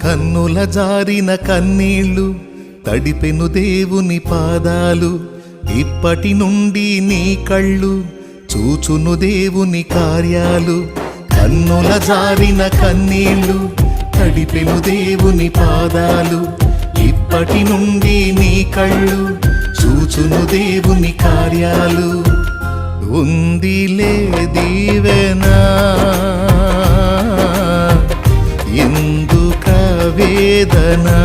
కన్నుల జారిన కన్నీళ్ళు తడిపెను దేవుని పాదాలు, ఇప్పటి నుండి నీ కళ్ళు చూచును దేవుని కార్యాలు. కన్నుల జారిన కన్నీళ్ళు తడిపెను దేవుని పాదాలు, ఇప్పటి నుండి నీ కళ్ళు చూచును దేవుని కార్యాలు. ఉందిలే దీవెనా ఎందుక వేదనా,